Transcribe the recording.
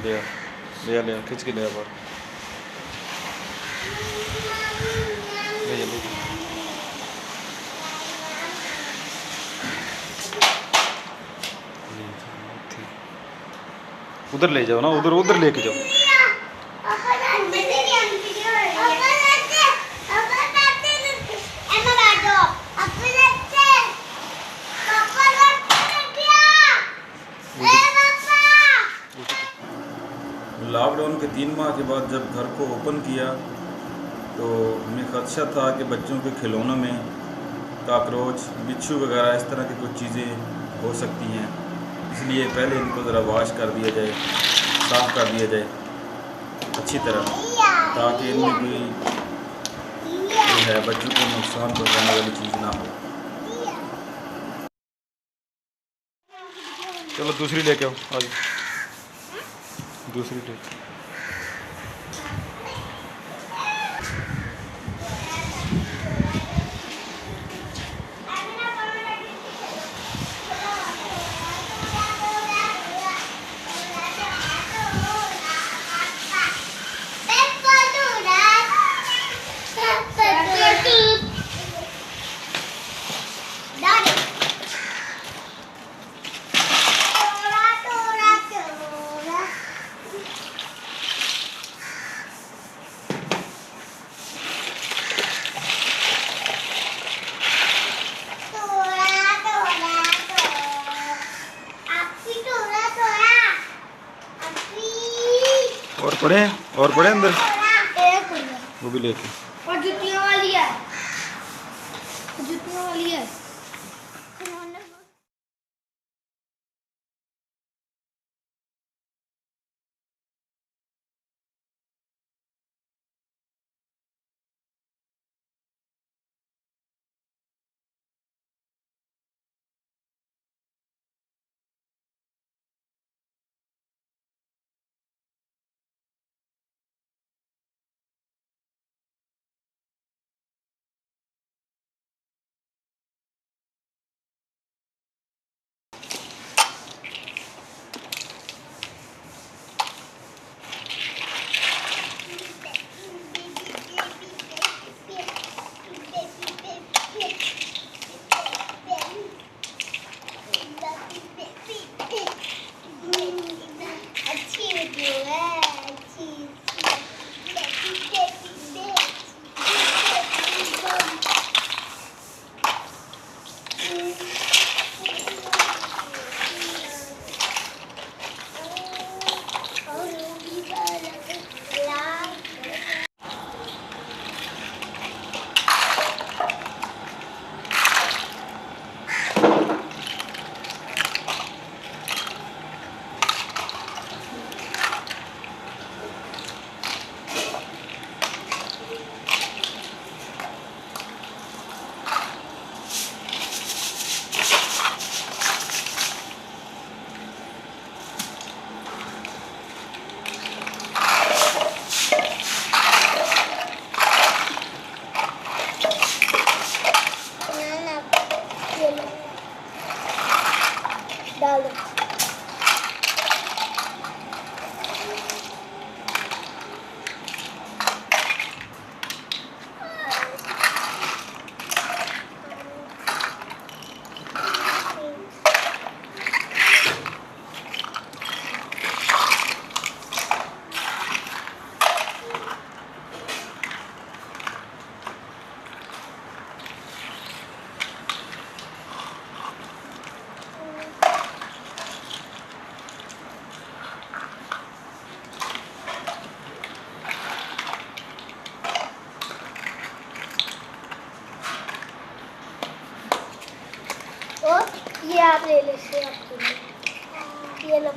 ले आ, ले आ, ले आ, खींच के ले आ बाहर, ले जा, ले जा। उधर ले जाओ ना, उधर उधर लेके जाओ। लॉकडाउन के 3 माह के बाद जब घर को ओपन किया तो हमें खदशा था कि बच्चों के खिलौनों में काकरोच, बिच्छू वगैरह इस तरह की कुछ चीज़ें हो सकती हैं, इसलिए पहले इनको ज़रा वॉश कर दिया जाए, साफ़ कर दिया जाए अच्छी तरह, ताकि इनमें कोई जो है बच्चों को नुकसान पहुँचाने वाली चीज़ ना हो। चलो दूसरी लेके आओ, आज दूसरी लेके। और पड़े अंदर, वो भी लेके। और जुतियों वाली है, जुतियों वाली है। डाल दो। ये आप ले लीजिए, आपके लिए ये लो।